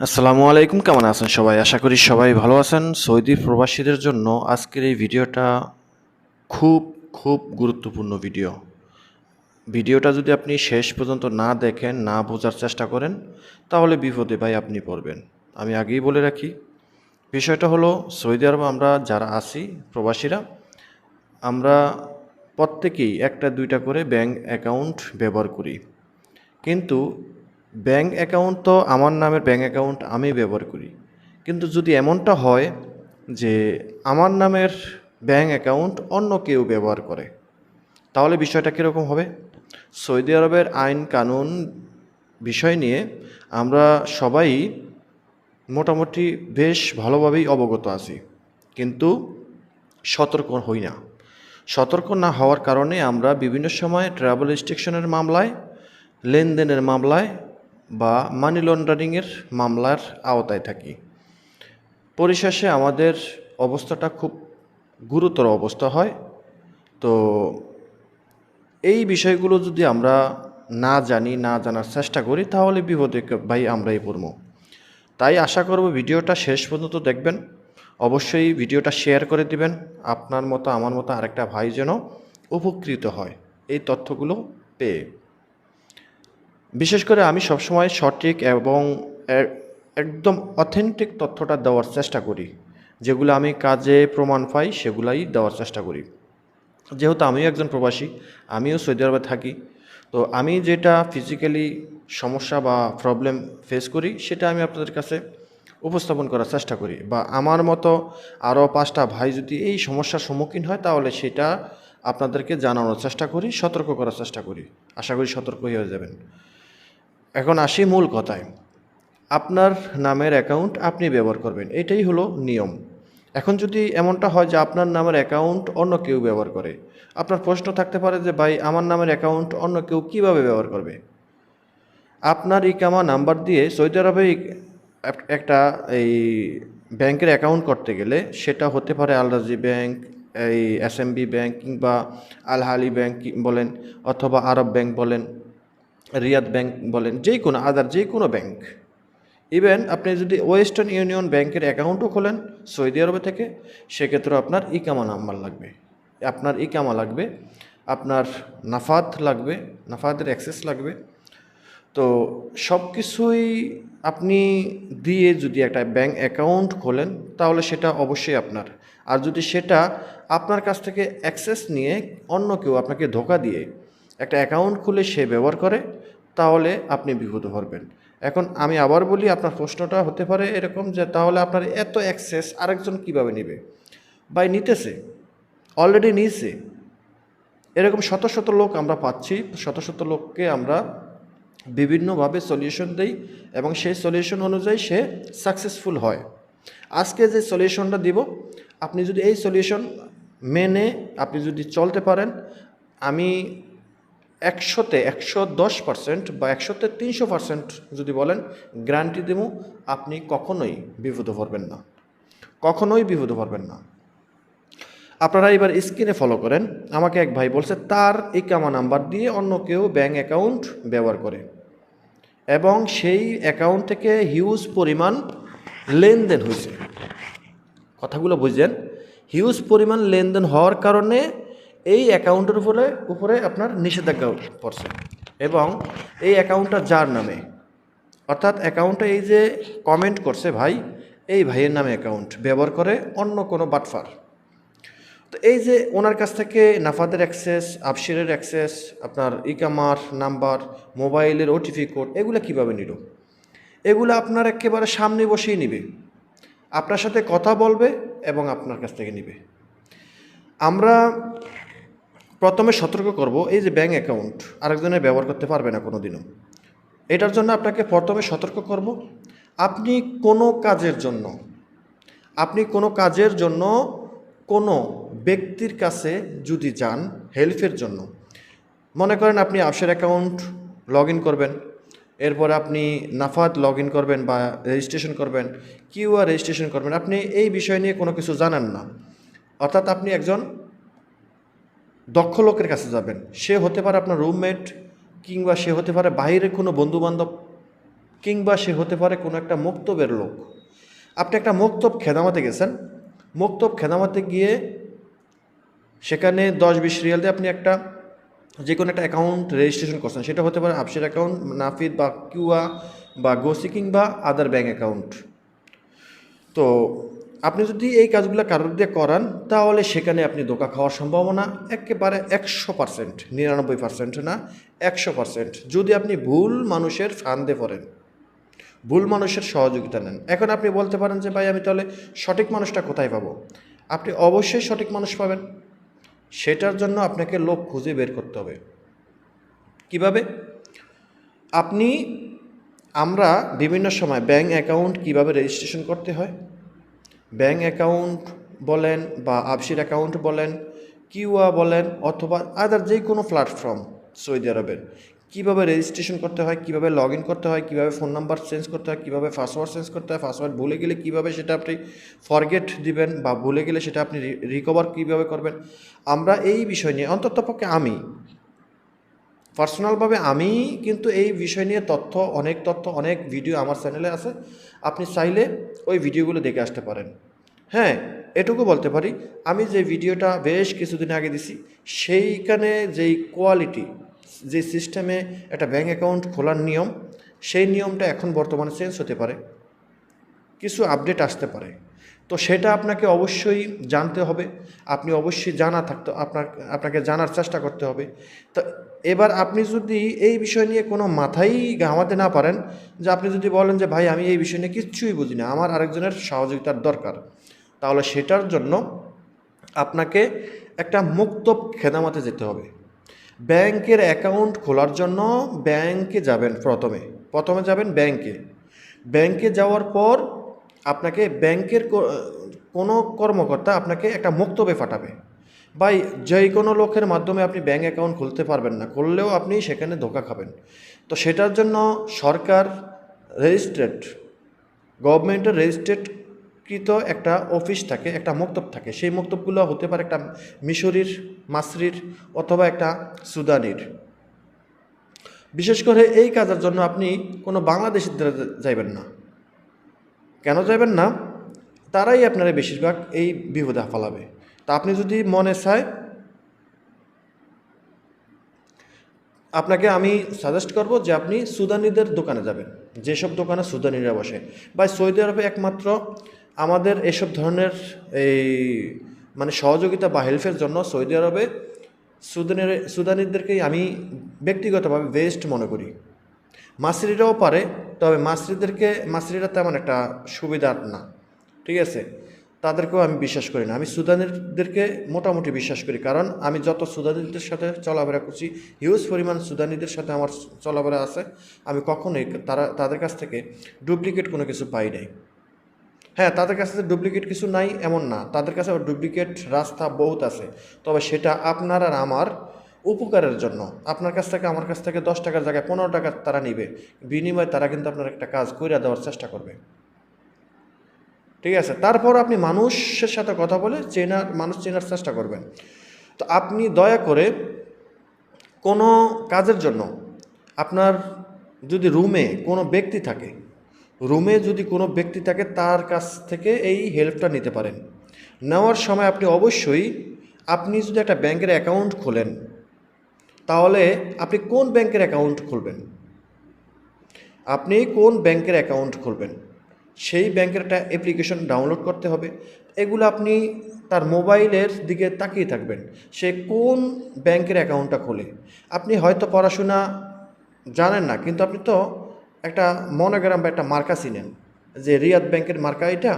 আসসালামু আলাইকুম, কেমন আছেন সবাই? আশা করি সবাই ভালো আছেন। সৌদি প্রবাসীদের জন্য আজকের এই ভিডিওটা খুব খুব গুরুত্বপূর্ণ ভিডিও। ভিডিওটা যদি আপনি শেষ পর্যন্ত না দেখেন, না বোঝার চেষ্টা করেন, তাহলে বিপদে ভাই আপনি পড়বেন। আমি আগেই বলে রাখি, বিষয়টা হলো সৌদি আরবে আমরা যারা আছি প্রবাসীরা, আমরা প্রত্যেকেই একটা দুইটা করে ব্যাংক অ্যাকাউন্ট ব্যবহার করি। কিন্তু ব্যাংক অ্যাকাউন্ট তো আমার নামের ব্যাংক অ্যাকাউন্ট আমি ব্যবহার করি। কিন্তু যদি এমনটা হয় যে আমার নামের ব্যাংক অ্যাকাউন্ট অন্য কেউ ব্যবহার করে, তাহলে বিষয়টা কীরকম হবে? সৌদি আরবের আইন কানুন বিষয় নিয়ে আমরা সবাই মোটামুটি বেশ ভালোভাবেই অবগত আছি, কিন্তু সতর্ক হই না। সতর্ক না হওয়ার কারণে আমরা বিভিন্ন সময় ট্রাভেল রেস্ট্রিকশনের মামলায়, লেনদেনের মামলায় বা মানি লন্ডারিংয়ের মামলার আওতায় থাকি। পরিশেষে আমাদের অবস্থাটা খুব গুরুতর অবস্থা হয়। তো এই বিষয়গুলো যদি আমরা না জানি, না জানার চেষ্টা করি, তাহলে বিপদে ভাই আমরাই পড়ব। তাই আশা করব ভিডিওটা শেষ পর্যন্ত দেখবেন। অবশ্যই ভিডিওটা শেয়ার করে দিবেন, আপনার মতো আমার মতো আরেকটা ভাই যেন উপকৃত হয় এই তথ্যগুলো পেয়ে। বিশেষ করে আমি সবসময় সঠিক এবং একদম অথেন্টিক তথ্যটা দেওয়ার চেষ্টা করি। যেগুলো আমি কাজে প্রমাণ পাই সেগুলাই দেওয়ার চেষ্টা করি। যেহেতু আমিও একজন প্রবাসী, আমিও সৌদি আরবে থাকি, তো আমি যেটা ফিজিক্যালি সমস্যা বা প্রবলেম ফেস করি সেটা আমি আপনাদের কাছে উপস্থাপন করার চেষ্টা করি। বা আমার মতো আরও 5টা ভাই যদি এই সমস্যার সম্মুখীন হয়, তাহলে সেটা আপনাদেরকে জানানোর চেষ্টা করি, সতর্ক করার চেষ্টা করি। আশা করি সতর্ক হয়ে যাবেন। এখন আসি মূল কথায়। আপনার নামের অ্যাকাউন্ট আপনি ব্যবহার করবেন, এটাই হলো নিয়ম। এখন যদি এমনটা হয় যে আপনার নামের অ্যাকাউন্ট অন্য কেউ ব্যবহার করে, আপনার প্রশ্ন থাকতে পারে যে ভাই আমার নামের অ্যাকাউন্ট অন্য কেউ কীভাবে ব্যবহার করবে? আপনার ইকামা নাম্বার দিয়ে সৌদি আরবে একটা এই ব্যাংকের অ্যাকাউন্ট করতে গেলে, সেটা হতে পারে আল রাজি ব্যাংক, এই এসএমবি ব্যাংক, কিংবা আল হালি ব্যাংক বলেন, অথবা আরব ব্যাংক বলেন, রিয়াদ ব্যাংক বলেন, যে কোনো ব্যাংক। ইভেন আপনি যদি ওয়েস্টার্ন ইউনিয়ন ব্যাংকের অ্যাকাউন্টও খোলেন সৌদি আরবে থেকে, সেক্ষেত্রেও আপনার ইকামা নাম্বার লাগবে, আপনার ইকামা লাগবে, আপনার নাফাত লাগবে, নাফাতের অ্যাক্সেস লাগবে। তো সব কিছুই আপনি দিয়ে যদি একটা ব্যাংক অ্যাকাউন্ট খোলেন, তাহলে সেটা অবশ্যই আপনার। আর যদি সেটা আপনার কাছ থেকে অ্যাক্সেস নিয়ে অন্য কেউ আপনাকে ধোঁকা দিয়ে একটা অ্যাকাউন্ট খুলে সে ব্যবহার করে, তাহলে আপনি বিপদে পড়বেন। এখন আমি আবার বলি, আপনার প্রশ্নটা হতে পারে এরকম যে তাহলে আপনার এত অ্যাক্সেস আরেকজন কিভাবে নেবে? ভাই নিতেছে, অলরেডি নিয়েছে। এরকম শত শত লোক আমরা পাচ্ছি, শত শত লোককে আমরা বিভিন্নভাবে সলিউশন দেই এবং সেই সলিউশন অনুযায়ী সে সাকসেসফুল হয়। আজকে যে সলিউশনটা দিব, আপনি যদি এই সলিউশন মেনে আপনি যদি চলতে পারেন, আমি 100-তে 110% বা 100-তে 300% যদি বলেন, গ্যারান্টি দেবো আপনি কখনোই বিপদে পড়বেন না, কখনোই বিপদে পড়বেন না। আপনারা এবার স্ক্রিনে ফলো করেন। আমাকে এক ভাই বলছে তার ইকামা নাম্বার দিয়ে অন্য কেউ ব্যাঙ্ক অ্যাকাউন্ট ব্যবহার করে এবং সেই অ্যাকাউন্ট থেকে হিউজ পরিমাণ লেনদেন হয়েছে। কথাগুলো বুঝছেন? হিউজ পরিমাণ লেনদেন হওয়ার কারণে এই অ্যাকাউন্টের উপরে আপনার নিষেধাজ্ঞা পড়ছে এবং এই অ্যাকাউন্টটা যার নামে, অর্থাৎ অ্যাকাউন্টে এই যে কমেন্ট করছে ভাই, এই ভাইয়ের নামে অ্যাকাউন্ট ব্যবহার করে অন্য কোনো বাটফার। তো এই যে ওনার কাছ থেকে নাফাদের অ্যাক্সেস, আবশিরের অ্যাক্সেস, আপনার ইকামার নাম্বার, মোবাইলের ওটিপি কোড, এগুলো কীভাবে নিল? এগুলো আপনার একেবারে সামনে বসেই নিবে, আপনার সাথে কথা বলবে এবং আপনার কাছ থেকে নিবে। আমরা প্রথমে সতর্ক করব, এই যে ব্যাঙ্ক অ্যাকাউন্ট আরেকজনের ব্যবহার করতে পারবে না কোনো দিনও। এটার জন্য আপনাকে প্রথমে সতর্ক করব, আপনি কোনো কাজের জন্য কোনো ব্যক্তির কাছে যদি যান হেল্পের জন্য, মনে করেন আপনি আবশের অ্যাকাউন্ট লগ ইন করবেন, এরপরে আপনি নাফাত লগ ইন করবেন বা রেজিস্ট্রেশন করবেন, কিউআর রেজিস্ট্রেশন করবেন, আপনি এই বিষয় নিয়ে কোনো কিছু জানেন না, অর্থাৎ আপনি একজন দক্ষ লোকের কাছে যাবেন। সে হতে পারে আপনার রুমমেট, কিংবা সে হতে পারে বাইরের কোনো বন্ধুবান্ধব, কিংবা সে হতে পারে কোনো একটা মক্তবের লোক। আপনি একটা মক্তব খেদামাতে গেছেন, মক্তব খেদামাতে গিয়ে সেখানে 10-20 রিয়াল দিয়ে আপনি একটা যে কোনো একটা অ্যাকাউন্ট রেজিস্ট্রেশন করছেন, সেটা হতে পারে আফসের অ্যাকাউন্ট, নাফিদ বা কিউয়া বা গোসি কিংবা আদার ব্যাঙ্ক অ্যাকাউন্ট। তো আপনি যদি এই কাজগুলো কারোর দিয়ে করান, তাহলে সেখানে আপনি ধোঁকা খাওয়ার সম্ভাবনা একেবারে 100%, 99% না, 100%, যদি আপনি ভুল মানুষের ফান্দে পড়েন, ভুল মানুষের সহযোগিতা নেন। এখন আপনি বলতে পারেন যে ভাই আমি তাহলে সঠিক মানুষটা কোথায় পাবো? আপনি অবশ্যই সঠিক মানুষ পাবেন, সেটার জন্য আপনাকে লোক খুঁজে বের করতে হবে। কিভাবে? আপনি আমরা বিভিন্ন সময় ব্যাঙ্ক অ্যাকাউন্ট কিভাবে রেজিস্ট্রেশন করতে হয়, ব্যাঙ্ক অ্যাকাউন্ট বলেন বা আবসির অ্যাকাউন্ট বলেন, কিউয়া বলেন, অথবা আদার যে কোনো প্ল্যাটফর্ম সৌদি আরবের, কীভাবে রেজিস্ট্রেশন করতে হয়, কীভাবে লগ ইন করতে হয়, কীভাবে ফোন নাম্বার চেঞ্জ করতে হয়, কীভাবে পাসওয়ার্ড চেঞ্জ করতে হয়, পাসওয়ার্ড ভুলে গেলে কীভাবে সেটা আপনি ফরগেট দিবেন বা ভুলে গেলে সেটা আপনি রিকভার কীভাবে করবেন, আমরা এই বিষয় নিয়ে অন্ততপক্ষে আমি পার্সোনালভাবে আমি কিন্তু এই বিষয় নিয়ে অনেক ভিডিও আমার চ্যানেলে আছে, আপনি চাইলে ওই ভিডিওগুলো দেখে আসতে পারেন। হ্যাঁ, এটুকু বলতে পারি, আমি যে ভিডিওটা বেশ কিছুদিন আগে দিছি, সেইখানে যেই কোয়ালিটি, যে সিস্টেমে একটা ব্যাঙ্ক অ্যাকাউন্ট খোলার নিয়ম, সেই নিয়মটা এখন বর্তমানে চেঞ্জ হতে পারে, কিছু আপডেট আসতে পারে। তো সেটা আপনাকে অবশ্যই জানতে হবে, আপনি অবশ্যই আপনাকে জানার চেষ্টা করতে হবে। তো এবার আপনি যদি এই বিষয় নিয়ে কোনো মাথাই ঘামাতে না পারেন, যে আপনি যদি বলেন যে ভাই আমি এই বিষয় নিয়ে কিচ্ছুই বুঝি না, আমার আরেকজনের সহযোগিতার দরকার, তাহলে সেটার জন্য আপনাকে একটা মুক্তব খেদামাতে যেতে হবে। ব্যাংকের অ্যাকাউন্ট খোলার জন্য ব্যাংকে যাবেন, প্রথমে যাবেন ব্যাংকে যাওয়ার পর আপনাকে ব্যাংকের কোনো কর্মকর্তা আপনাকে একটা মুক্তবে পাঠাবে। ভাই, যে কোনো লোকের মাধ্যমে আপনি ব্যাঙ্ক অ্যাকাউন্ট খুলতে পারবেন না, করলেও আপনি সেখানে ধোঁকা খাবেন। তো সেটার জন্য সরকার রেজিস্ট্রেড, গভর্নমেন্টের রেজিস্ট্রেডকৃত একটা অফিস থাকে, একটা মক্তব থাকে। সেই মক্তবগুলো হতে পারে একটা মিশরির, মাসরির, অথবা একটা সুদানির। বিশেষ করে এই কাজের জন্য আপনি কোনো বাংলাদেশিদের যাইবেন না। কেন যাবেন না? তারাই আপনারা বেশিরভাগ এই বিপদে ফালাবে। তা আপনি যদি মনে চায়, আপনাকে আমি সাজেস্ট করব যে আপনি সুদানিদের দোকানে যাবেন, যেসব দোকানে সুদানিরা বসে। বা সৌদি আরবে একমাত্র আমাদের এসব ধরনের এই মানে সহযোগিতা বা হেল্পের জন্য সৌদি আরবে সুদানিদেরকেই আমি ব্যক্তিগতভাবে বেস্ট মনে করি। মাসরিরাও পারে, তবে মাসরিরা তেমন একটা সুবিধার না, ঠিক আছে, তাদেরকেও আমি বিশ্বাস করি না। আমি সুদানিদেরকে মোটামুটি বিশ্বাস করি, কারণ আমি যত সুদানিদের সাথে চলাফেরা করছি, হিউজ পরিমাণ সুদানিদের সাথে আমার চলাফেরা আছে, আমি কখনোই তাদের কাছ থেকে ডুপ্লিকেট কোনো কিছু পাই নাই। হ্যাঁ, তাদের কাছে ডুপ্লিকেট কিছু নাই এমন না, তাদের কাছে ডুপ্লিকেট রাস্তা বহুত আছে, তবে সেটা আপনার আর আমার উপকারের জন্য। আপনার কাছ থেকে আমার কাছ থেকে 10 টাকার জায়গায় 15 টাকা তারা নিবে, বিনিময়ে তারা কিন্তু আপনার একটা কাজ করে দেওয়ার চেষ্টা করবে, ঠিক আছে। তারপর আপনি মানুষের সাথে কথা বলে মানুষ চেনার চেষ্টা করবেন। তো আপনি দয়া করে কোনো কাজের জন্য আপনার যদি রুমে কোনো ব্যক্তি থাকে, তার কাছ থেকে এই হেল্পটা নিতে পারেন। নেওয়ার সময় আপনি যদি একটা ব্যাংকের অ্যাকাউন্ট খোলেন, তাহলে আপনি কোন ব্যাংকের অ্যাকাউন্ট খুলবেন, সেই ব্যাংকের একটা অ্যাপ্লিকেশন ডাউনলোড করতে হবে। এগুলো আপনি তার মোবাইলের দিকে তাকিয়ে থাকবেন, সে কোন ব্যাংকের অ্যাকাউন্টটা খোলে। আপনি হয়তো পড়াশোনা জানেন না, কিন্তু আপনি তো একটা মনোগ্রাম বা একটা মার্কা চিনেন, যে রিয়াদ ব্যাংকের মার্কা এটা,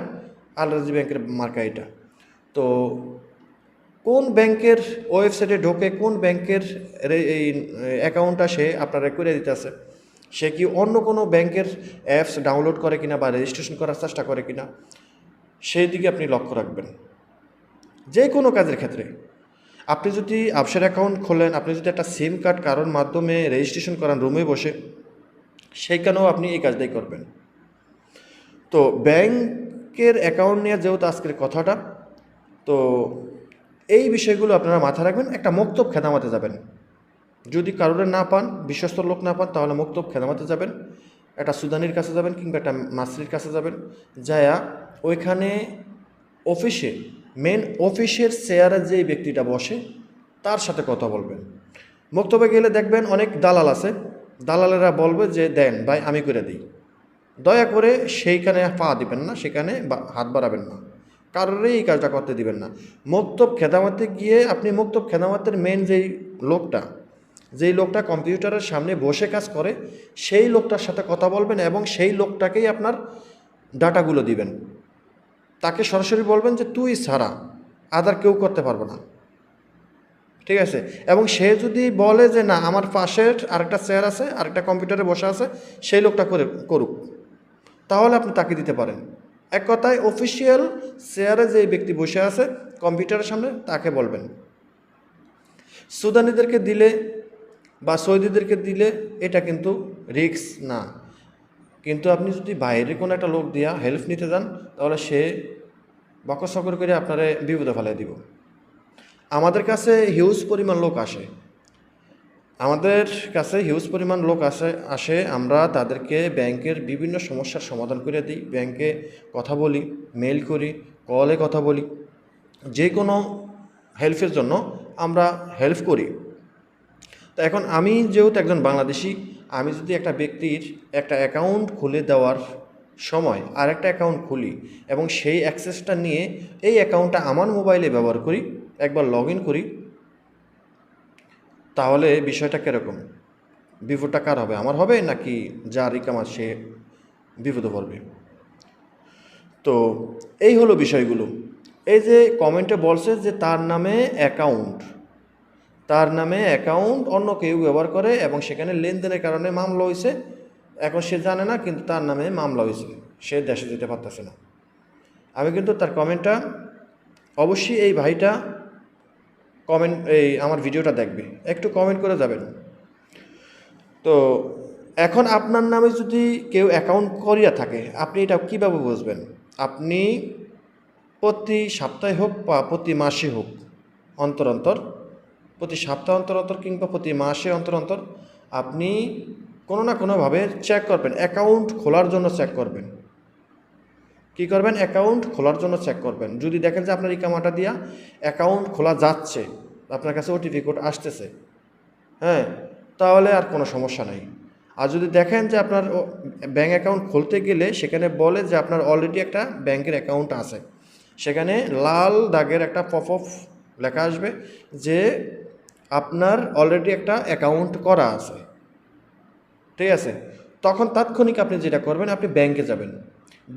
আল রাজি ব্যাংকের মার্কা এটা। তো কোন ব্যাংকের ওয়েবসাইটে ঢোকে কোন ব্যাংকের এই অ্যাকাউন্টটা সে আপনারা করে দিতেছে, সে কি অন্য কোনো ব্যাংকের অ্যাপস ডাউনলোড করে কিনা বা রেজিস্ট্রেশন করার চেষ্টা করে কিনা, সেই দিকে আপনি লক্ষ্য রাখবেন। যে কোনো কাজের ক্ষেত্রে আপনি যদি আফসের অ্যাকাউন্ট খোলেন, আপনি যদি একটা সিম কার্ড কারোর মাধ্যমে রেজিস্ট্রেশন করান রুমে বসে, সেইখানেও আপনি এই কাজটাই করবেন। তো ব্যাংকের অ্যাকাউন্ট নিয়ে যেহেতু আজকের কথাটা, তো এই বিষয়গুলো আপনারা মাথায় রাখবেন। একটা মক্তব খেদামাতে যাবেন, যদি কারোর না পান, বিশ্বস্ত লোক না পান, তাহলে মক্তব খেদামাতে যাবেন। একটা সুদানির কাছে যাবেন কিংবা একটা মাসরির কাছে যাবেন, যায়া ওইখানে অফিসে মেন অফিসের চেয়ারে যেই ব্যক্তিটা বসে তার সাথে কথা বলবেন। মক্তবে গেলে দেখবেন অনেক দালাল আছে, দালালেরা বলবে যে দেন ভাই আমি করে দিই, দয়া করে সেইখানে পা দিবেন না, সেখানে হাত বাড়াবেন না, কারোরই এই কাজটা করতে দিবেন না। মক্তব খেদামাতে গিয়ে আপনি মক্তব খেদামাতের মেন যেই লোকটা কম্পিউটারের সামনে বসে কাজ করে সেই লোকটার সাথে কথা বলবেন এবং সেই লোকটাকেই আপনার ডাটাগুলো দিবেন। তাকে সরাসরি বলবেন যে তুই ছাড়া আদার কেউ করতে পারবো না, ঠিক আছে? এবং সে যদি বলে যে না আমার পাশের আরেকটা চেয়ার আছে, আরেকটা কম্পিউটারে বসে আছে, সেই লোকটা করুক, তাহলে আপনি তাকে দিতে পারেন। এক কথায় অফিসিয়াল চেয়ারে যে ব্যক্তি বসে আছে কম্পিউটারের সামনে তাকে বলবেন। সুদানিদেরকে দিলে বা সৌদিদেরকে দিলে এটা কিন্তু রিস্ক না, কিন্তু আপনি যদি বাইরে কোনো একটা লোক দিয়া হেল্প নিতে যান তাহলে সে বকর করে আপনারে বিপদে ফেলাই দিব। আমাদের কাছে হিউজ পরিমাণ লোক আসে, আমরা তাদেরকে ব্যাংকের বিভিন্ন সমস্যার সমাধান করে দিই, ব্যাংকে কথা বলি, মেল করি, কলে কথা বলি, যে কোনো হেল্পের জন্য আমরা হেল্প করি। তো এখন আমি যেহেতু একজন বাংলাদেশি, আমি যদি একটা ব্যক্তির একটা অ্যাকাউন্ট খুলে দেওয়ার সময় আর একটা অ্যাকাউন্ট খুলি এবং সেই অ্যাক্সেসটা নিয়ে এই অ্যাকাউন্টটা আমার মোবাইলে ব্যবহার করি, একবার লগ ইন করি, তাহলে বিষয়টা কীরকম? বিপদটা কার হবে? আমার হবে নাকি যার ইকামা সে বিপদে পড়বে? তো এই হলো বিষয়গুলো। এই যে কমেন্টে বলছে যে তার নামে অ্যাকাউন্ট অন্য কেউ ব্যবহার করে এবং সেখানে লেনদেনের কারণে মামলা হয়েছে, এখন সে জানে না কিন্তু তার নামে মামলা হয়েছে, সে দেশে যেতে পারতেছে না। আমি কিন্তু তার কমেন্টটা অবশ্যই এই ভাইটা আমার ভিডিওটা দেখবে, একটু কমেন্ট করে যাবেন। তো এখন আপনার নামে যদি কেউ অ্যাকাউন্ট করিয়া থাকে আপনি এটা কীভাবে বুঝবেন? আপনি প্রতি সপ্তাহে হোক বা প্রতি মাসে হোক প্রতি সপ্তাহ অন্তর কিংবা প্রতি মাসে অন্তর আপনি কোনো না কোনোভাবে চেক করবেন, অ্যাকাউন্ট খোলার জন্য চেক করবেন। কী করবেন? অ্যাকাউন্ট খোলার জন্য চেক করবেন। যদি দেখেন যে আপনার ইকামাটা দিয়া অ্যাকাউন্ট খোলা যাচ্ছে, আপনার কাছে ওটিপি কোড আসতেছে, হ্যাঁ, তাহলে আর কোনো সমস্যা নাই। আর যদি দেখেন যে আপনার ব্যাঙ্ক অ্যাকাউন্ট খুলতে গেলে সেখানে বলে যে আপনার অলরেডি একটা ব্যাংকের অ্যাকাউন্ট আছে, সেখানে লাল দাগের একটা পপ আপ লেখা আসবে যে আপনার অলরেডি একটা অ্যাকাউন্ট করা আছে, ঠিক আছে? তখন তাৎক্ষণিক আপনি যেটা করবেন, আপনি ব্যাংকে যাবেন,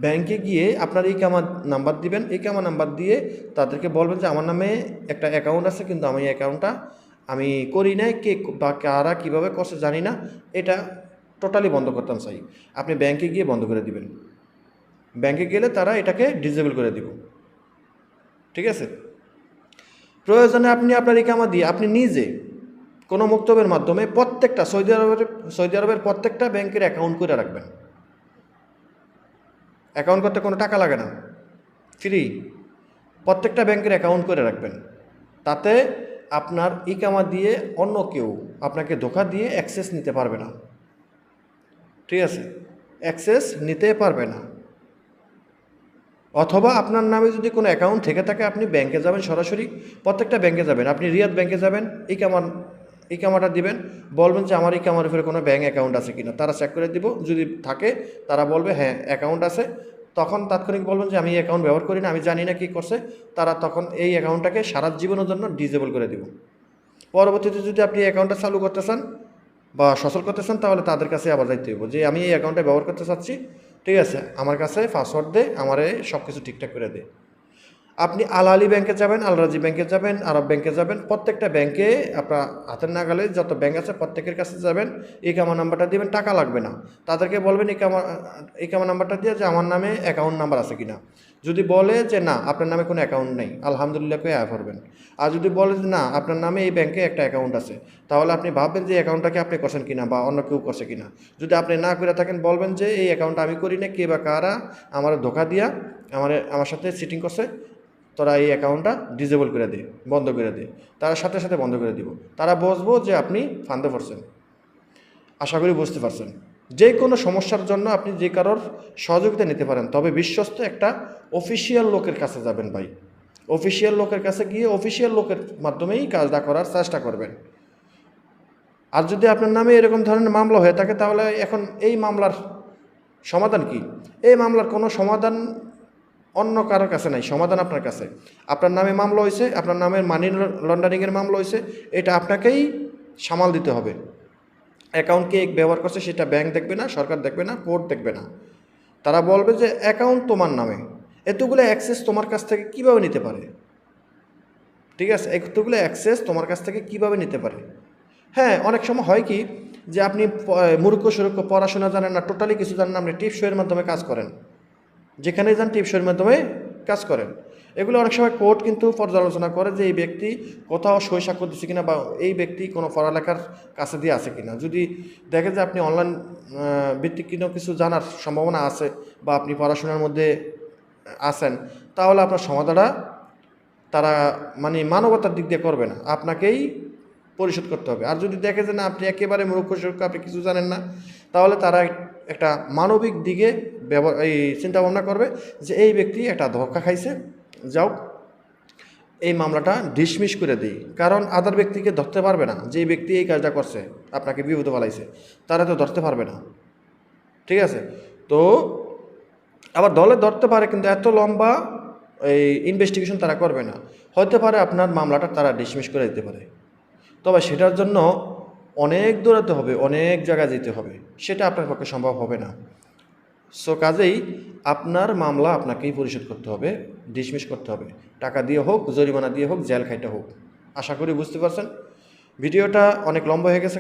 ব্যাংকে গিয়ে আপনার ইকামা নাম্বার দিবেন, ইকামা নাম্বার দিয়ে তাদেরকে বলবেন যে আমার নামে একটা অ্যাকাউন্ট আছে কিন্তু আমি এই অ্যাকাউন্টটা আমি করি নাই, কে বা কারা কীভাবে করছে জানি না, এটা টোটালি বন্ধ করতাম চাই। আপনি ব্যাংকে গিয়ে বন্ধ করে দিবেন, ব্যাংকে গেলে তারা এটাকে ডিসেবল করে দিব, ঠিক আছে? প্রয়োজনে আপনি আপনার ইকামা দিয়ে আপনি নিজে কোনো মক্তবের মাধ্যমে প্রত্যেকটা সৌদি আরবের প্রত্যেকটা ব্যাংকের অ্যাকাউন্ট করে রাখবেন। অ্যাকাউন্ট করতে কোনো টাকা লাগে না, ফ্রি, প্রত্যেকটা ব্যাংকের অ্যাকাউন্ট করে রাখবেন। তাতে আপনার ইকামা দিয়ে অন্য কেউ আপনাকে ধোঁকা দিয়ে অ্যাক্সেস নিতে পারবে না, ঠিক আছে? অ্যাক্সেস নিতে পারবে না। অথবা আপনার নামে যদি কোনো অ্যাকাউন্ট থেকে থাকে আপনি ব্যাংকে যাবেন, সরাসরি প্রত্যেকটা ব্যাংকে যাবেন, আপনি রিয়াদ ব্যাংকে যাবেন, ইকামাটা দিবেন, বলবেন যে আমার ইকামার উপরে কোনো ব্যাংক অ্যাকাউন্ট আছে কিনা, তারা চেক করে দিব, যদি থাকে তারা বলবে হ্যাঁ অ্যাকাউন্ট আছে, তখন তাৎক্ষণিক বলবেন যে আমি এই অ্যাকাউন্ট ব্যবহার করি না, আমি জানি না কী করছে, তারা তখন এই অ্যাকাউন্টটাকে সারা জীবনের জন্য ডিসেবল করে দিব। পরবর্তীতে যদি আপনি অ্যাকাউন্টটা চালু করতে চান বা সচল করতে চান তাহলে তাদের কাছে আবার যাইতে হইব যে আমি এই অ্যাকাউন্টটা ব্যবহার করতে চাচ্ছি, ঠিক আছে, আমার কাছে পাসওয়ার্ড দে, আমারে সব কিছু ঠিকঠাক করে দে। আপনি আল আলী ব্যাংকে যাবেন, আল রাজি ব্যাংকে যাবেন, আরব ব্যাংকে যাবেন, প্রত্যেকটা ব্যাংকে আপনার হাতের নাগালে যত ব্যাংক আছে প্রত্যেকের কাছে যাবেন, ইকামা নাম্বারটা দিবেন, টাকা লাগবে না, তাদেরকে বলবেন ইকামা নাম্বারটা দিয়ে যে আমার নামে অ্যাকাউন্ট নাম্বার আছে কিনা। যদি বলে যে না আপনার নামে কোনো অ্যাকাউন্ট নেই, আলহামদুলিল্লাহ কে আয় করবেন। আর যদি বলে যে না আপনার নামে এই ব্যাংকে একটা অ্যাকাউন্ট আছে, তাহলে আপনি ভাববেন যে অ্যাকাউন্টটাকে আপনি করছেন কিনা বা অন্য কেউ করছে কিনা। যদি আপনি না করে থাকেন বলবেন যে এই অ্যাকাউন্টটা আমি করি না, কে বা কারা আমার ধোঁকা দিয়া আমার সাথে সিটিং করছে, তোরা এই অ্যাকাউন্টটা ডিসেবল করে দে, বন্ধ করে দে। তারা সাথে সাথে বন্ধ করে দিব, তারা বুঝবো যে আপনি ফান্দে পড়ছেন। আশা করি বুঝতে পারছেন। যে কোনো সমস্যার জন্য আপনি যে কারোর সহযোগিতা নিতে পারেন, তবে বিশ্বস্ত একটা অফিসিয়াল লোকের কাছে যাবেন ভাই। অফিসিয়াল লোকের কাছে গিয়ে অফিসিয়াল লোকের মাধ্যমেই কাজটা করার চেষ্টা করবেন। আর যদি আপনার নামে এরকম ধরনের মামলা হয়ে থাকে, তাহলে এখন এই মামলার সমাধান কি? এই মামলার কোনো সমাধান অন্য কারোর কাছে নাই, সমাধান আপনার কাছে। আপনার নামে মামলা হয়েছে, আপনার নামের মানি লন্ডারিংয়ের মামলা হয়েছে, এটা আপনাকেই সামাল দিতে হবে। অ্যাকাউন্ট কে ব্যবহার করছে সেটা ব্যাংক দেখবে না, সরকার দেখবে না, কোর্ট দেখবে না। তারা বলবে যে অ্যাকাউন্ট তোমার নামে, এতগুলো অ্যাক্সেস তোমার কাছ থেকে কীভাবে নিতে পারে? ঠিক আছে, এতগুলো অ্যাক্সেস তোমার কাছ থেকে কীভাবে নিতে পারে? হ্যাঁ, অনেক সময় হয় কি যে আপনি মূর্খ সুরক্ষ পড়াশোনা জানেন না, টোটালি কিছু জানেন না, আপনি টিপসইয়ের মাধ্যমে কাজ করেন, যেখানে যান টিপসইয়ের মাধ্যমে কাজ করেন। এগুলো অনেক সময় কোর্ট কিন্তু পর্যালোচনা করে যে এই ব্যক্তি কোথাও সই স্বাক্ষর দিচ্ছে কিনা, বা এই ব্যক্তি কোনো পড়ালেখার কাছে দিয়ে আছে কিনা। যদি দেখে যে আপনি অনলাইন ভিত্তিক কিছু জানার সম্ভাবনা আছে, বা আপনি পড়াশোনার মধ্যে আছেন, তাহলে আপনার সমাধানটা তারা মানে মানবতার দিক দিয়ে করবে না, আপনাকেই পরিশোধ করতে হবে। আর যদি দেখে যে না আপনি একেবারে মূর্খ সুরক্ষ, আপনি কিছু জানেন না, তাহলে তারা একটা মানবিক দিকে এই চিন্তা ভাবনা করবে যে এই ব্যক্তি একটা ধোঁকা খাইছে, যাও এই মামলাটা ডিসমিস করে দিই। কারণ আদার ব্যক্তিকে ধরতে পারবে না যে এই ব্যক্তি এই কাজটা করছে, আপনাকে বিপদে ফেলাইছে, তারা তো ধরতে পারবে না। ঠিক আছে, তো আবার দলে ধরতে পারে, কিন্তু এত লম্বা এই ইনভেস্টিগেশন তারা করবে না। হতে পারে আপনার মামলাটা তারা ডিসমিস করে দিতে পারে, তবে সেটার জন্য অনেক দৌড়াতে হবে, অনেক জায়গায় যেতে হবে, সেটা আপনার পক্ষে সম্ভব হবে না। সো কাজেই আপনার মামলা আপনাকেই পরিশোধ করতে হবে, ডিসমিস করতে হবে, টাকা দিয়ে হোক, জরিমানা দিয়ে হোক, জেল খাইতে হোক। আশা করি বুঝতে পারছেন। ভিডিওটা অনেক লম্বা হয়ে গেছে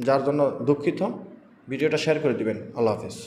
যার জন্য দুঃখিত। ভিডিওটা শেয়ার করে দিবেন। আল্লাহ হাফিজ।